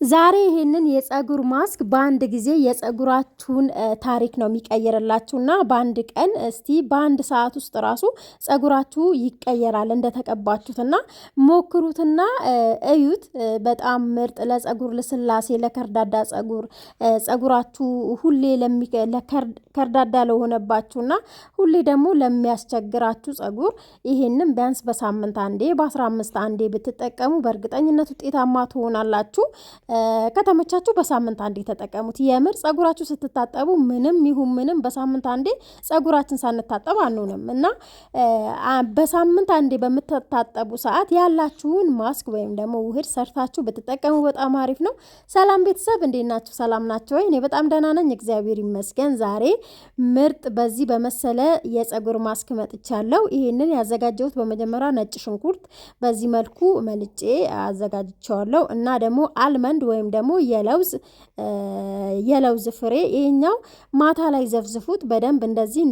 ዛሬ ይሄንን የፀጉር ማስክ በአንድ ጊዜ የፀጉራችሁን ታሪክ ነው የሚቀየርላችሁና በአንድ ቀን እስቲ በአንድ ሰዓት ውስጥ ራሱ ፀጉራችሁ ይቀየራል እንደተቀባችሁትና ሞክሩትና እዩት። በጣም ምርጥ ለፀጉር ልስላሴ፣ ለከርዳዳ ፀጉራችሁ ሁሌ ከርዳዳ ለሆነባችሁና ሁሌ ደግሞ ለሚያስቸግራችሁ ፀጉር ይሄንን ቢያንስ በሳምንት አንዴ በ15 አንዴ ብትጠቀሙ በእርግጠኝነት ውጤታማ ትሆናላችሁ። ከተመቻችሁ በሳምንት አንዴ ተጠቀሙት። የምር ፀጉራችሁ ስትታጠቡ ምንም ይሁን ምንም በሳምንት አንዴ ፀጉራችን ሳንታጠብ አንሆንም እና በሳምንት አንዴ በምትታጠቡ ሰዓት ያላችሁን ማስክ ወይም ደግሞ ውህድ ሰርታችሁ ብትጠቀሙ በጣም አሪፍ ነው። ሰላም ቤተሰብ እንዴት ናችሁ? ሰላም ናቸው ወይ? እኔ በጣም ደህና ነኝ፣ እግዚአብሔር ይመስገን። ዛሬ ምርጥ በዚህ በመሰለ የፀጉር ማስክ መጥቻለሁ። ይሄንን ያዘጋጀሁት በመጀመሪያ ነጭ ሽንኩርት በዚህ መልኩ መልጬ አዘጋጅቼዋለሁ እና ደግሞ አልመንድ ወይም ደግሞ የለውዝ ፍሬ። ይሄኛው ማታ ላይ ዘፍዝፉት በደንብ እንደዚህ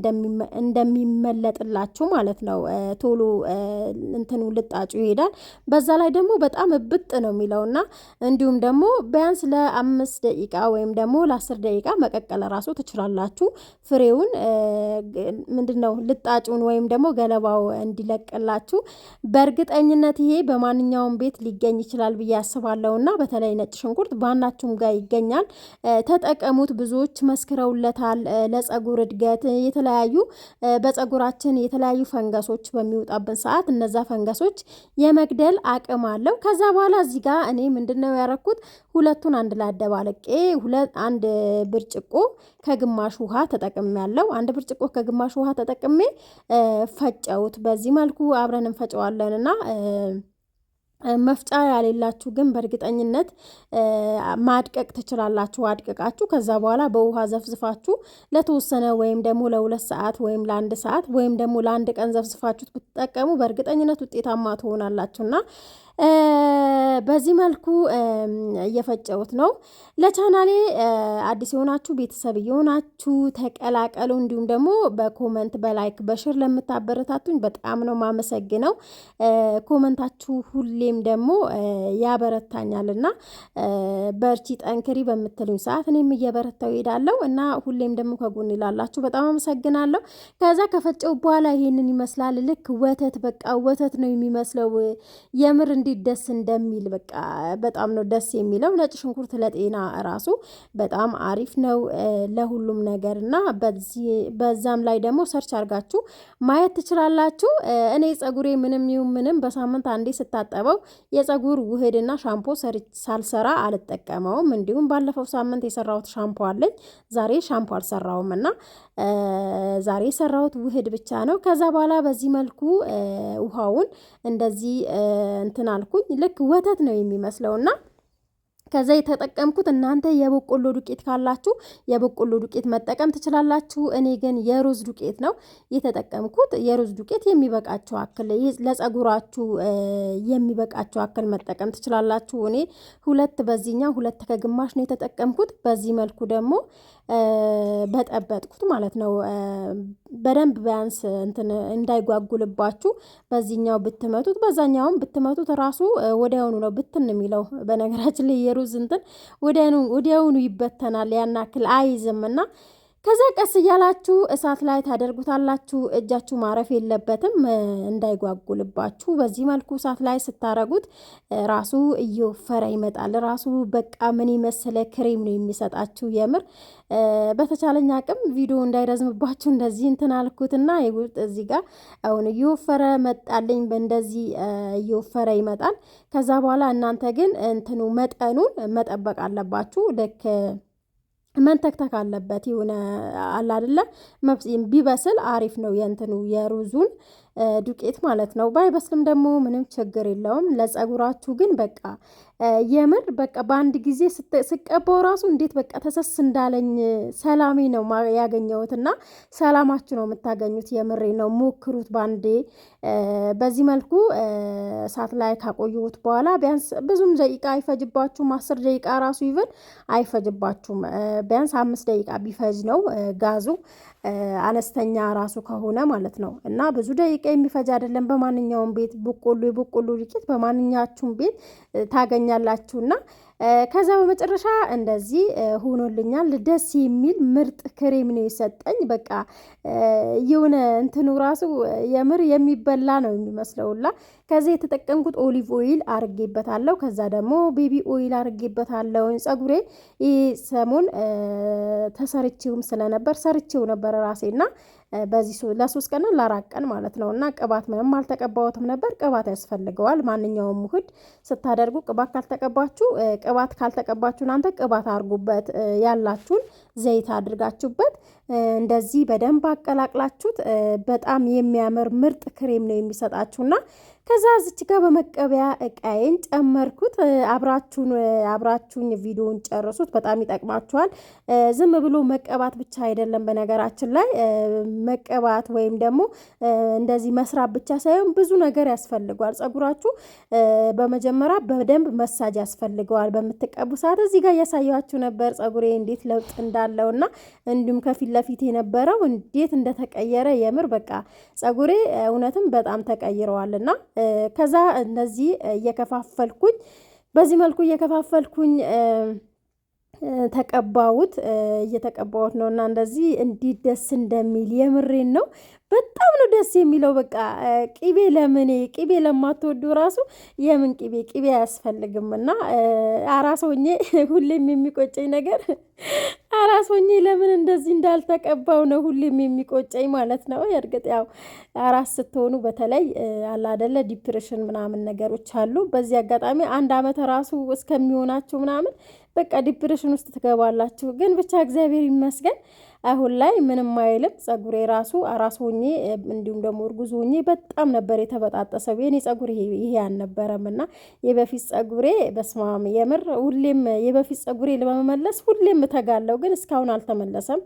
እንደሚመለጥላችሁ ማለት ነው። ቶሎ እንትኑ ልጣጩ ይሄዳል። በዛ ላይ ደግሞ በጣም እብጥ ነው የሚለውና እንዲሁም ደግሞ ቢያንስ ለ5 ደቂቃ ወይም ደግሞ ለ10 ደቂቃ መቀቀል ራሱ ትችላላችሁ። ፍሬውን ምንድነው ልጣጩን ወይም ደግሞ ገለባው እንዲለቅላችሁ። በእርግጠኝነት ይሄ በማንኛውም ቤት ሊገኝ ይችላል ብዬ አስባለሁና በተለይ ነጭ ሽንኩርት ባናችሁም ጋር ይገኛል። ተጠቀሙት። ብዙዎች መስክረውለታል። ለፀጉር እድገት የተለያዩ በፀጉራችን የተለያዩ ፈንገሶች በሚወጣብን ሰዓት እነዛ ፈንገሶች የመግደል አቅም አለው። ከዛ በኋላ እዚህ ጋር እኔ ምንድነው ያረኩት ሁለቱን አንድ ላይ አደባለቄ አንድ ብርጭቆ ከግማሽ ውሃ ተጠቅሜ ያለው አንድ ብርጭቆ ከግማሽ ውሃ ተጠቅሜ ፈጨውት። በዚህ መልኩ አብረን እንፈጨዋለንና መፍጫ ያሌላችሁ ግን በእርግጠኝነት ማድቀቅ ትችላላችሁ። አድቀቃችሁ ከዛ በኋላ በውሃ ዘፍዝፋችሁ ለተወሰነ ወይም ደግሞ ለ2 ሰዓት ወይም ለ1 ሰዓት ወይም ደግሞ ለ1 ቀን ዘፍዝፋችሁ ብትጠቀሙ በእርግጠኝነት ውጤታማ ትሆናላችሁና በዚህ መልኩ እየፈጨሁት ነው። ለቻናሌ አዲስ የሆናችሁ ቤተሰብ የሆናችሁ ተቀላቀሉ። እንዲሁም ደግሞ በኮመንት በላይክ በሽር ለምታበረታቱኝ በጣም ነው ማመሰግነው። ኮመንታችሁ ሁሌም ደግሞ ያበረታኛልና በርቺ ጠንክሪ በምትሉኝ ሰዓት እኔም እየበረታው እሄዳለሁ እና ሁሌም ደግሞ ከጎን ይላላችሁ በጣም አመሰግናለሁ። ከዛ ከፈጨው በኋላ ይሄንን ይመስላል። ልክ ወተት በቃ ወተት ነው የሚመስለው። የምር እንዴት ደስ እንደሚል በቃ በጣም ነው ደስ የሚለው። ነጭ ሽንኩርት ለጤና ራሱ በጣም አሪፍ ነው ለሁሉም ነገር እና በዛም ላይ ደግሞ ሰርች አድርጋችሁ ማየት ትችላላችሁ። እኔ ፀጉሬ ምንም ይሁን ምንም በሳምንት አንዴ ስታጠበው የፀጉር ውህድና ሻምፖ ሳልሰራ አልጠቀመውም። እንዲሁም ባለፈው ሳምንት የሰራሁት ሻምፖ አለኝ። ዛሬ ሻምፖ አልሰራውም እና ዛሬ የሰራሁት ውህድ ብቻ ነው። ከዛ በኋላ በዚህ መልኩ ውሃውን እንደዚህ እንትን አልኩኝ። ልክ ወተት ነው የሚመስለውና ከዛ የተጠቀምኩት እናንተ የበቆሎ ዱቄት ካላችሁ የበቆሎ ዱቄት መጠቀም ትችላላችሁ። እኔ ግን የሩዝ ዱቄት ነው የተጠቀምኩት። የሩዝ ዱቄት የሚበቃችሁ አክል ለፀጉራችሁ የሚበቃችሁ አክል መጠቀም ትችላላችሁ። እኔ 2 በዚህኛው 2 ከግማሽ ነው የተጠቀምኩት። በዚህ መልኩ ደግሞ በጠበጥኩት ማለት ነው። በደንብ ቢያንስ እንትን እንዳይጓጉልባችሁ በዚህኛው ብትመቱት በዛኛውም ብትመቱት ራሱ ወዲያውኑ ነው ብትን የሚለው። በነገራችን ላይ የሩዝ እንትን ወዲያውኑ ይበተናል። ያናክል አይዝምና ከዛ ቀስ እያላችሁ እሳት ላይ ታደርጉታላችሁ። እጃችሁ ማረፍ የለበትም እንዳይጓጉልባችሁ። በዚህ መልኩ እሳት ላይ ስታረጉት ራሱ እየወፈረ ይመጣል። ራሱ በቃ ምን የመሰለ ክሬም ነው የሚሰጣችሁ። የምር በተቻለኝ አቅም ቪዲዮ እንዳይረዝምባችሁ እንደዚህ እንትን አልኩትና ይጉጥ እዚህ ጋር አሁን እየወፈረ መጣልኝ። በእንደዚህ እየወፈረ ይመጣል። ከዛ በኋላ እናንተ ግን እንትኑ መጠኑን መጠበቅ አለባችሁ። ልክ መንተክተክ አለበት። የሆነ አለ አይደለ ቢበስል አሪፍ ነው የእንትኑ የሩዙን ዱቄት ማለት ነው። ባይበስልም ደግሞ ምንም ችግር የለውም። ለፀጉራችሁ ግን በቃ የምር በቃ በአንድ ጊዜ ስቀባው ራሱ እንዴት በቃ ተሰስ እንዳለኝ ሰላሜ ነው ያገኘሁትና ሰላማችሁ ነው የምታገኙት። የምሬ ነው። ሞክሩት ባንዴ። በዚህ መልኩ እሳት ላይ ካቆዩት በኋላ ቢያንስ ብዙም ደቂቃ አይፈጅባችሁም። 10 ደቂቃ ራሱ ይብን አይፈጅባችሁም። ቢያንስ 5 ደቂቃ ቢፈጅ ነው ጋዙ አነስተኛ ራሱ ከሆነ ማለት ነው። እና ብዙ ደቂቃ የሚፈጅ አይደለም። በማንኛውም ቤት የበቆሎ ዱቄት በማንኛችሁም ቤት ታገኛላችሁና ከዛ በመጨረሻ እንደዚህ ሆኖልኛል። ደስ የሚል ምርጥ ክሬም ነው የሰጠኝ። በቃ የሆነ እንትኑ ራሱ የምር የሚበላ ነው የሚመስለውላ። ከዛ የተጠቀምኩት ኦሊቭ ኦይል አርጌበታለሁ። ከዛ ደግሞ ቤቢ ኦይል አርጌበታለሁ። ጸጉሬ ይህ ሰሞን ተሰርቼውም ስለነበር ሰርቼው ነበር ራሴና በዚህ ለ3 ቀን ለ4 ቀን ማለት ነው። እና ቅባት ምንም አልተቀባሁትም ነበር። ቅባት ያስፈልገዋል። ማንኛውም ውህድ ስታደርጉ ቅባት ካልተቀባችሁ እናንተ ቅባት አድርጉበት። ያላችሁን ዘይት አድርጋችሁበት እንደዚህ በደንብ አቀላቅላችሁት በጣም የሚያምር ምርጥ ክሬም ነው የሚሰጣችሁና ከዛ እዚች ጋር በመቀበያ እቃዬን ጨመርኩት። አብራችሁኝ ቪዲዮውን ጨርሱት፣ በጣም ይጠቅማችኋል። ዝም ብሎ መቀባት ብቻ አይደለም፣ በነገራችን ላይ መቀባት ወይም ደግሞ እንደዚህ መስራት ብቻ ሳይሆን ብዙ ነገር ያስፈልገዋል። ጸጉራችሁ በመጀመሪያ በደንብ መሳጅ ያስፈልገዋል። በምትቀቡ ሰዓት እዚህ ጋር እያሳያችሁ ነበር ጸጉሬ እንዴት ለውጥ እንዳለውና እንዲሁም ከፊት ለፊት የነበረው እንዴት እንደተቀየረ የምር በቃ ጸጉሬ እውነትም በጣም ተቀይረዋልና ከዛ እነዚህ እየከፋፈልኩኝ በዚህ መልኩ እየከፋፈልኩኝ እየተቀባሁት ነውና እንደዚህ እንዲህ ደስ እንደሚል የምሬን ነው። በጣም ነው ደስ የሚለው። በቃ ቅቤ ለማትወዱ ራሱ የምን ቅቤ አያስፈልግምና አራስ ሆኜ ሁሌም የሚቆጨኝ ነገር አራስ ሆኜ ለምን እንደዚህ እንዳልተቀባው ነው ሁሌም የሚቆጨኝ ማለት ነው። እርግጥ ያው አራስ ስትሆኑ በተለይ አለ አይደለ ዲፕሬሽን ምናምን ነገሮች አሉ። በዚህ አጋጣሚ 1 አመት ራሱ እስከሚሆናችሁ ምናምን በቃ ዲፕሬሽን ውስጥ ትገባላችሁ። ግን ብቻ እግዚአብሔር ይመስገን አሁን ላይ ምንም አይልም። ጸጉሬ ራሱ አራስ ሆኜ እንዲሁም ደግሞ እርጉዝ ሆኜ በጣም ነበር የተበጣጠሰው። የኔ ጸጉር ይሄ አልነበረም እና የበፊት ጸጉሬ በስማም የምር ሁሌም የበፊት ጸጉሬ ለመመለስ ሁሌም እተጋለሁ፣ ግን እስካሁን አልተመለሰም።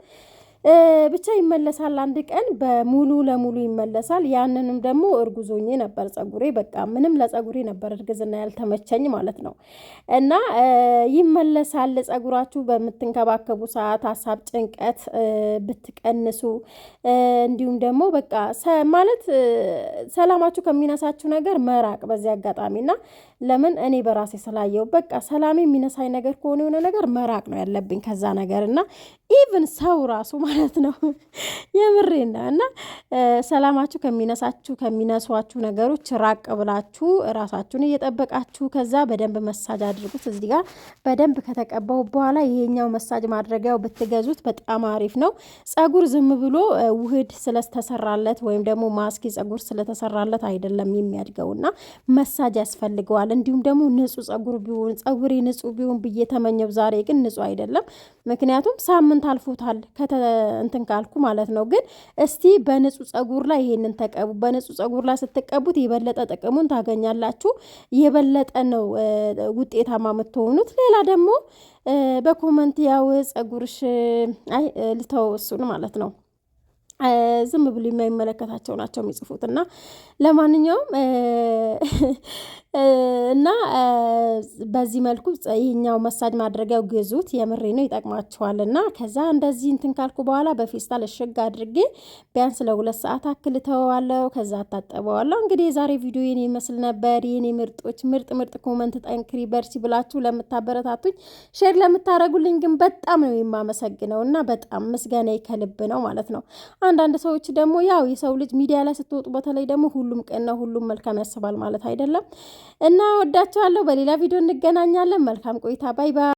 ብቻ ይመለሳል፣ አንድ ቀን በሙሉ ለሙሉ ይመለሳል። ያንንም ደግሞ እርጉዝ ሆኜ ነበር ጸጉሬ በቃ ምንም ለጸጉሬ ነበር እርግዝና ያልተመቸኝ ማለት ነው። እና ይመለሳል። ጸጉራችሁ በምትንከባከቡ ሰዓት ሀሳብ፣ ጭንቀት ብትቀንሱ እንዲሁም ደግሞ በቃ ማለት ሰላማችሁ ከሚነሳችሁ ነገር መራቅ በዚህ አጋጣሚና ለምን እኔ በራሴ ስላየው በቃ ሰላም የሚነሳኝ ነገር ከሆነ የሆነ ነገር መራቅ ነው ያለብኝ ከዛ ነገር እና ኢቭን ሰው ራሱ ማለት ነው የምሬና እና ሰላማችሁ ከሚነሷችሁ ነገሮች ራቅ ብላችሁ ራሳችሁን እየጠበቃችሁ ከዛ በደንብ መሳጅ አድርጉት። እዚህ ጋር በደንብ ከተቀባው በኋላ ይሄኛው መሳጅ ማድረጊያው ብትገዙት በጣም አሪፍ ነው። ጸጉር ዝም ብሎ ውህድ ስለተሰራለት ወይም ደግሞ ማስክ ጸጉር ስለተሰራለት አይደለም የሚያድገውና መሳጅ ያስፈልገዋል። እንዲሁም ደግሞ ንጹህ ጸጉሬ ንጹህ ቢሆን ብዬ ተመኘው። ዛሬ ግን ንጹህ አይደለም፣ ምክንያቱም ሳምንት አልፎታል እንትን ካልኩ ማለት ነው። ግን እስቲ በንጹህ ጸጉር ላይ ይሄንን ተቀቡ። በንጹህ ጸጉር ላይ ስትቀቡት የበለጠ ጥቅሙን ታገኛላችሁ። የበለጠ ነው ውጤታማ የምትሆኑት። ሌላ ደግሞ በኮመንት ያው ጸጉርሽ ልተው እሱን ማለት ነው ዝም ብሎ የማይመለከታቸው ናቸው የሚጽፉት እና ለማንኛውም እና በዚህ መልኩ ይሄኛው መሳጅ ማድረጊያው ግዙት፣ የምሬ ነው ይጠቅማችኋል። እና ከዛ እንደዚህ እንትን ካልኩ በኋላ በፌስታል እሽግ አድርጌ ቢያንስ ለ2 ሰዓት አክል ተወዋለሁ። ከዛ አታጠበዋለሁ። እንግዲህ የዛሬ ቪዲዮ የኔ ይመስል ነበር። የኔ ምርጦች ምርጥ ኮመንት ጠንክሪ በርቺ ብላችሁ ለምታበረታቱኝ ሼር ለምታረጉልኝ ግን በጣም ነው የማመሰግነው እና በጣም ምስጋና ከልብ ነው ማለት ነው። አንዳንድ ሰዎች ደግሞ ያው የሰው ልጅ ሚዲያ ላይ ስትወጡ በተለይ ደግሞ ሁሉም ቀና ሁሉም መልካም ያስባል ማለት አይደለም እና ወዳችኋለሁ። በሌላ ቪዲዮ እንገናኛለን። መልካም ቆይታ። ባይ ባይ።